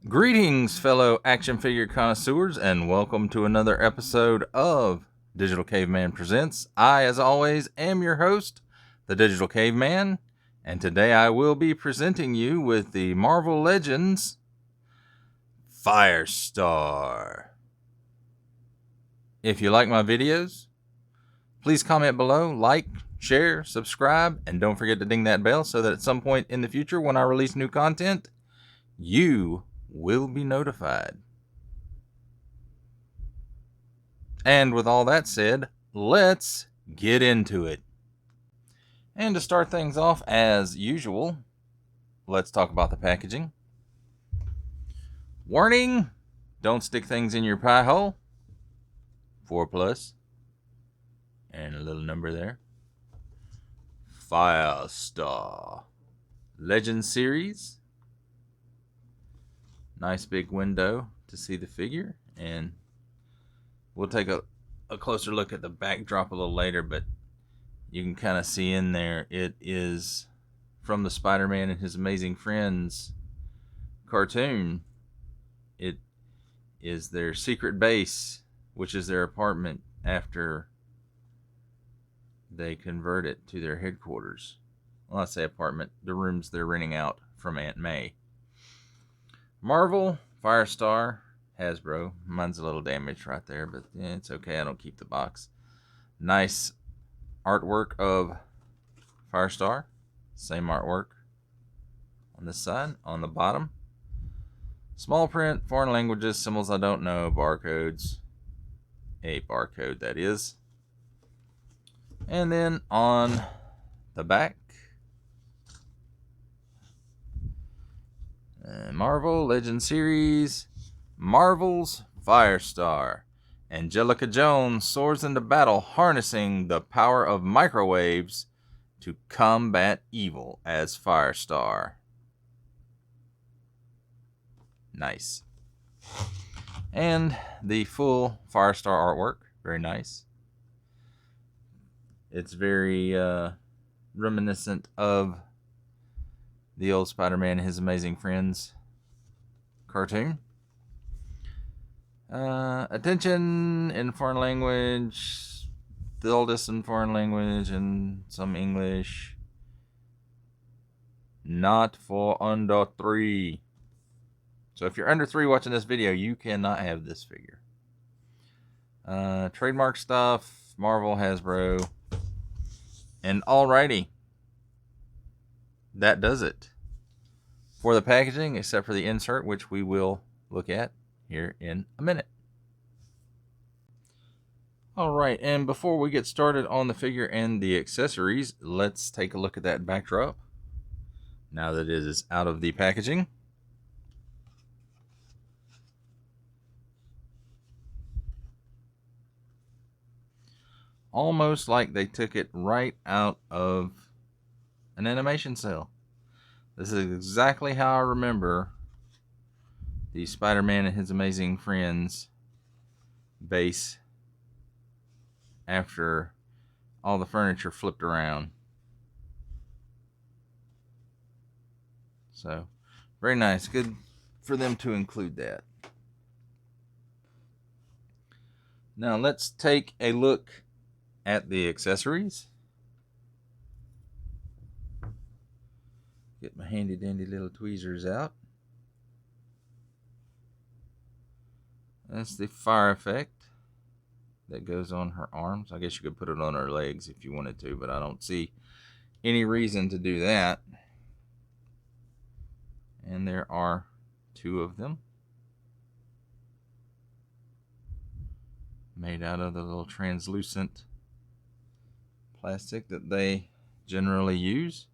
Greetings, fellow action figure connoisseurs, and welcome to another episode of Digital Caveman Presents. I, as always, am your host, the Digital Caveman, and today I will be presenting you with the Marvel Legends Firestar. If you like my videos, please comment below, like, share, subscribe, and don't forget to ding that bell so that at some point in the future when I release new content, you will be notified. And with all that said, let's get into it. And to start things off, as usual, let's talk about the packaging. Warning, don't stick things in your pie hole. 4+. And a little number there. Firestar Legends Series. Nice big window to see the figure, and we'll take a closer look at the backdrop a little later, but you can kind of see in there it is from the Spider-Man and His Amazing Friends cartoon. It is their secret base, which is their apartment after they convert it to their headquarters. Well, I say apartment, the rooms they're renting out from Aunt May. Marvel, Firestar, Hasbro. Mine's a little damaged right there, but it's okay. I don't keep the box. Nice artwork of Firestar. Same artwork on this side. On the bottom, small print, foreign languages, symbols I don't know, barcodes. A barcode, that is. And then on the back, Marvel Legends Series, Marvel's Firestar. Angelica Jones soars into battle, harnessing the power of microwaves to combat evil as Firestar. Nice. And the full Firestar artwork, very nice. It's very reminiscent of the old Spider-Man and His Amazing Friends cartoon. Attention in foreign language, the oldest in foreign language, and some English. Not for under 3. So if you're under 3 watching this video, you cannot have this figure. Trademark stuff, Marvel, Hasbro. And alrighty. That does it for the packaging, except for the insert, which we will look at here in a minute. Alright, and before we get started on the figure and the accessories, let's take a look at that backdrop now that it is out of the packaging. Almost like they took it right out of an animation cell. This is exactly how I remember the Spider-Man and His Amazing Friends base after all the furniture flipped around. So, very nice. Good for them to include that. Now let's take a look at the accessories. Get my handy dandy little tweezers out. That's the fire effect that goes on her arms. I guess you could put it on her legs if you wanted to, but I don't see any reason to do that. And there are 2 of them, made out of the little translucent plastic that they generally use.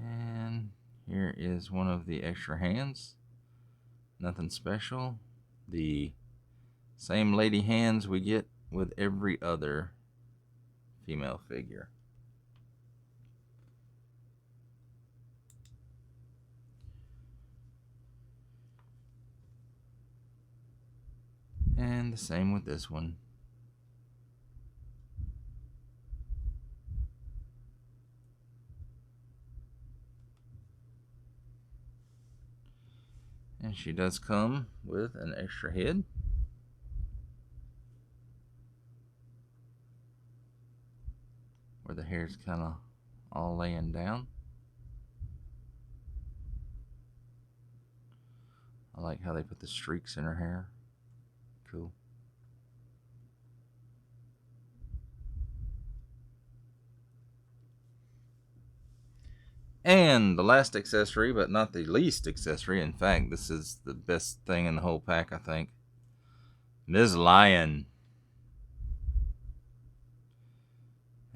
And here is one of the extra hands. Nothing special. The same lady hands we get with every other female figure. And the same with this one. And she does come with an extra head. Where the hair's kind of all laying down. I like how they put the streaks in her hair. Cool. And the last accessory, but not the least accessory. In fact, this is the best thing in the whole pack, I think. Ms. Lion.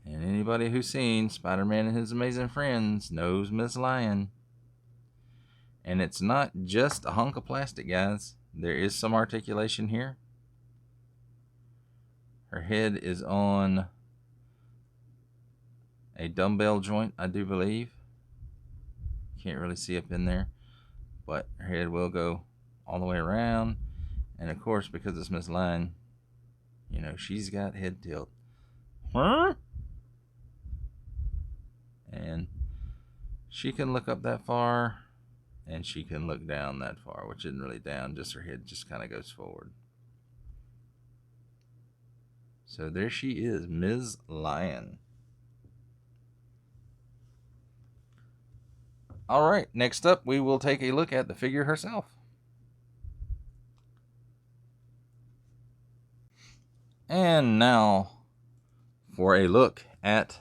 And anybody who's seen Spider-Man and His Amazing Friends knows Ms. Lion. And it's not just a hunk of plastic, guys. There is some articulation here. Her head is on a dumbbell joint, I do believe. Can't really see up in there. But her head will go all the way around. And of course, because it's Ms. Lion, you know, she's got head tilt. Huh? And she can look up that far, and she can look down that far, which isn't really down, just her head just kind of goes forward. So there she is, Ms. Lion. All right, next up, we will take a look at the figure herself. And now for a look at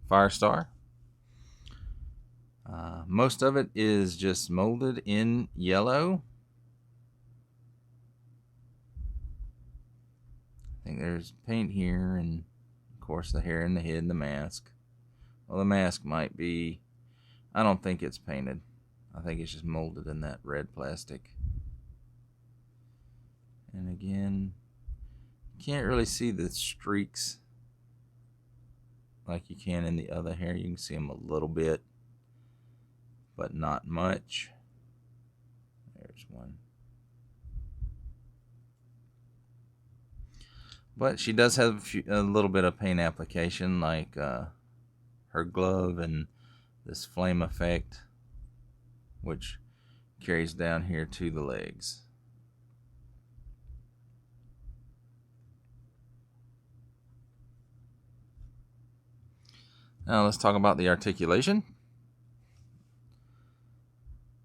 Firestar. Most of it is just molded in yellow. I think there's paint here, and of course the hair and the head and the mask. Well, the mask might be, I don't think it's painted. I think it's just molded in that red plastic. And again, can't really see the streaks like you can in the other hair. You can see them a little bit, but not much. There's one. But she does have a little bit of paint application, like her glove and this flame effect, which carries down here to the legs. Now let's talk about the articulation.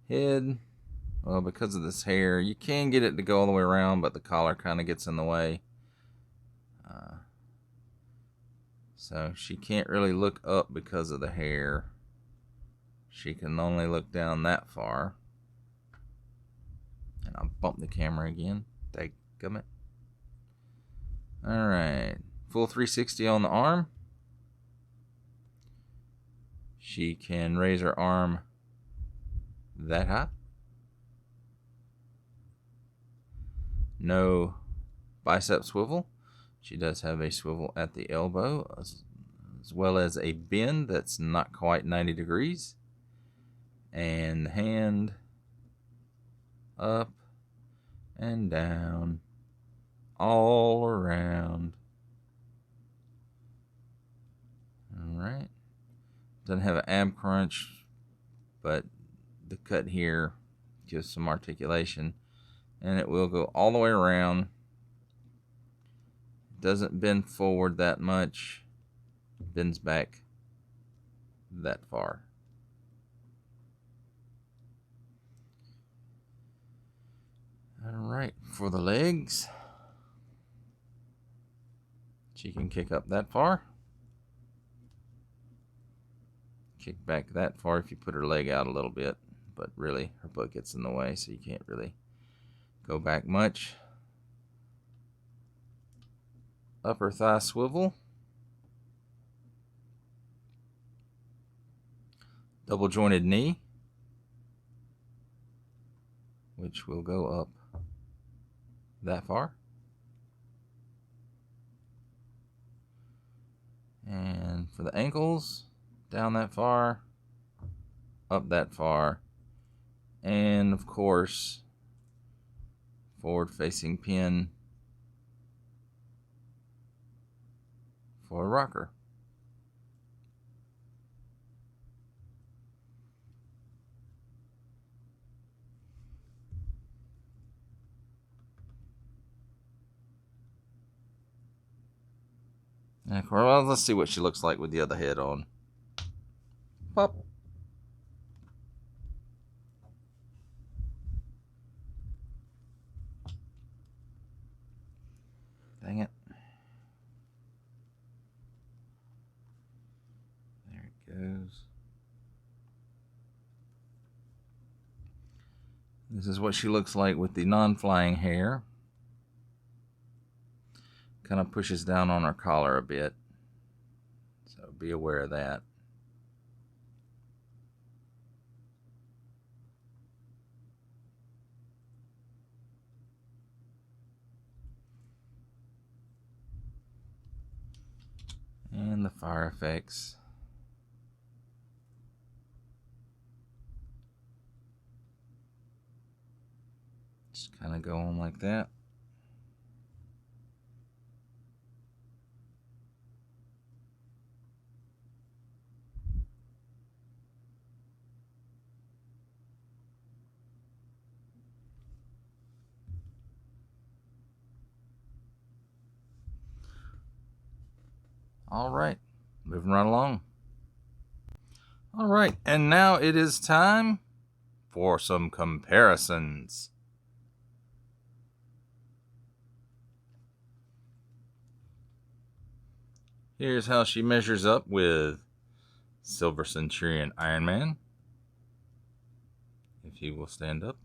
Head, well, because of this hair, you can get it to go all the way around, but the collar kind of gets in the way. So she can't really look up because of the hair. She can only look down that far. And I'll bump the camera again. Dadgummit. Alright. Full 360 on the arm. She can raise her arm that high. No bicep swivel. She does have a swivel at the elbow, as well as a bend that's not quite 90 degrees. And the hand up and down, all around. Alright. Doesn't have an ab crunch, but the cut here gives some articulation. And it will go all the way around. Doesn't bend forward that much. Bends back that far. Alright, for the legs, she can kick up that far. Kick back that far if you put her leg out a little bit. But really, her butt gets in the way, so you can't really go back much. Upper thigh swivel. Double jointed knee, which will go up that far. And for the ankles, down that far, up that far, and of course, forward facing pin for a rocker. Well, let's see what she looks like with the other head on. Pop. Dang it. There it goes. This is what she looks like with the non-flying hair. Kind of pushes down on her collar a bit. So be aware of that. And the fire effects. Just kind of go on like that. All right, moving right along. All right, and now it is time for some comparisons. Here's how she measures up with Silver Centurion Iron Man, if he will stand up.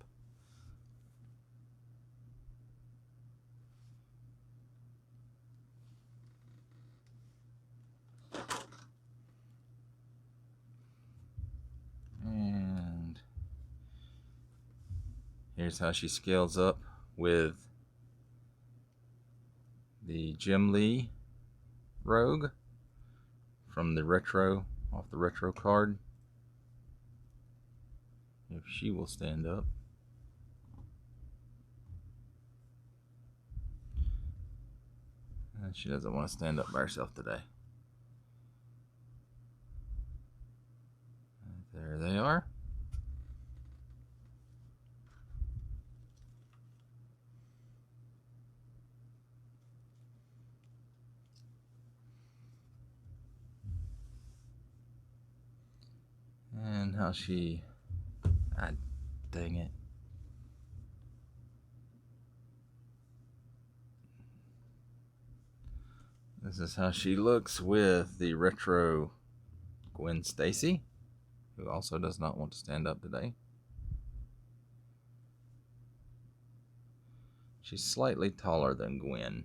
And here's how she scales up with the Jim Lee Rogue from the retro, off the retro card. If she will stand up. And she doesn't want to stand up by herself today. There they are. And how she... dang it. This is how she looks with the retro Gwen Stacy, who also does not want to stand up today. She's slightly taller than Gwen.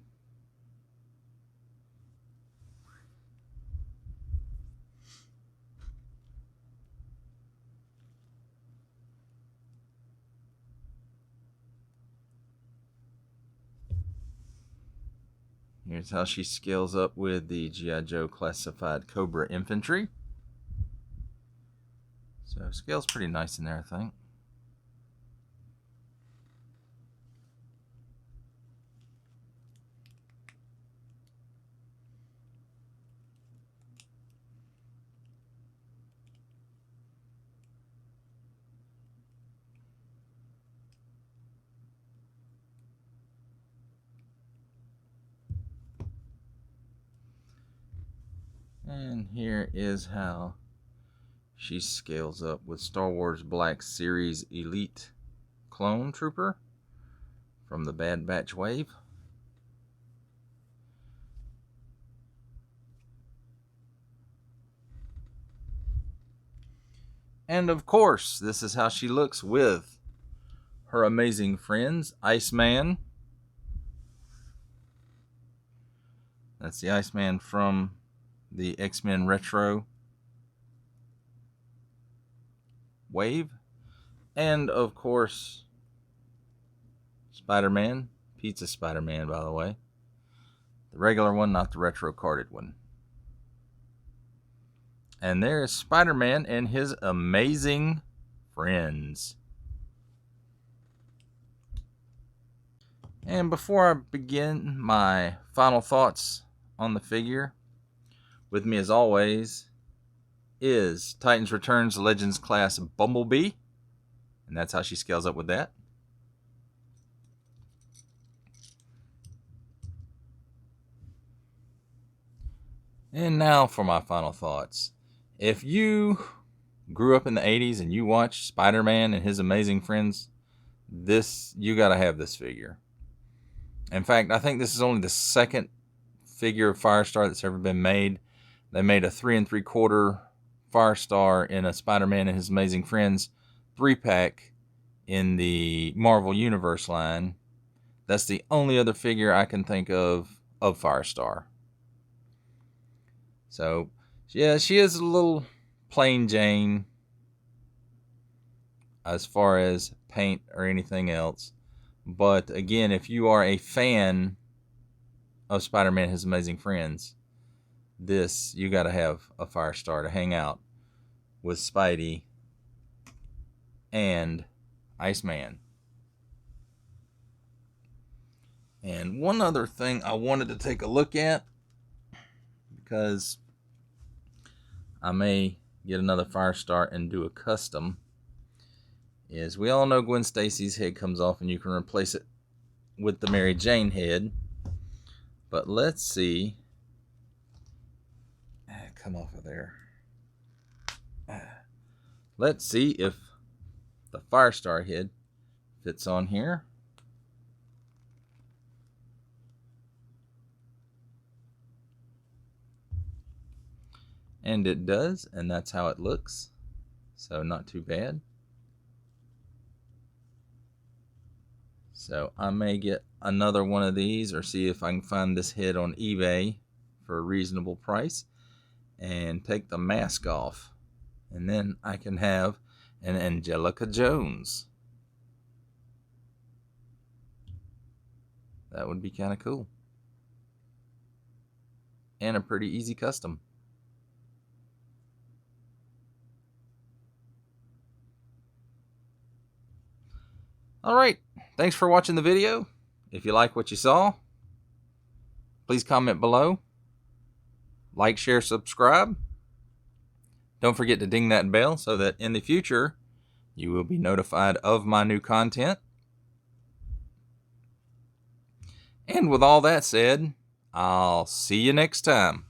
Here's how she scales up with the G.I. Joe classified Cobra Infantry. So scale's pretty nice in there, I think. And here is how she scales up with Star Wars Black Series Elite Clone Trooper from the Bad Batch wave. And of course, this is how she looks with her amazing friends, Iceman. That's the Iceman from the X-Men Retro wave. And of course, Spider-Man. Pizza Spider-Man, by the way. The regular one, not the retro carded one. And there is Spider-Man and his amazing friends. And before I begin my final thoughts on the figure, with me as always is Titans Returns Legends class Bumblebee. And that's how she scales up with that. And now for my final thoughts. If you grew up in the 80s and you watched Spider-Man and His Amazing Friends, you gotta have this figure. In fact, I think this is only the second figure of Firestar that's ever been made. They made a 3 3/4 Firestar in a Spider-Man and His Amazing Friends 3-pack in the Marvel Universe line. That's the only other figure I can think of Firestar. So, yeah, she is a little plain Jane as far as paint or anything else. But again, if you are a fan of Spider-Man and His Amazing Friends, you got to have a Firestar to hang out with Spidey and Iceman. And one other thing I wanted to take a look at, because I may get another Firestar and do a custom, is we all know Gwen Stacy's head comes off and you can replace it with the Mary Jane head. But let's see. Come off of there. Let's see if the Firestar head fits on here. And it does, and that's how it looks. So not too bad. So I may get another one of these or see if I can find this head on eBay for a reasonable price and take the mask off. And then I can have an Angelica Jones. That would be kind of cool. And a pretty easy custom. Alright, thanks for watching the video. If you like what you saw, please comment below. Like, share, subscribe. Don't forget to ding that bell so that in the future you will be notified of my new content. And with all that said, I'll see you next time.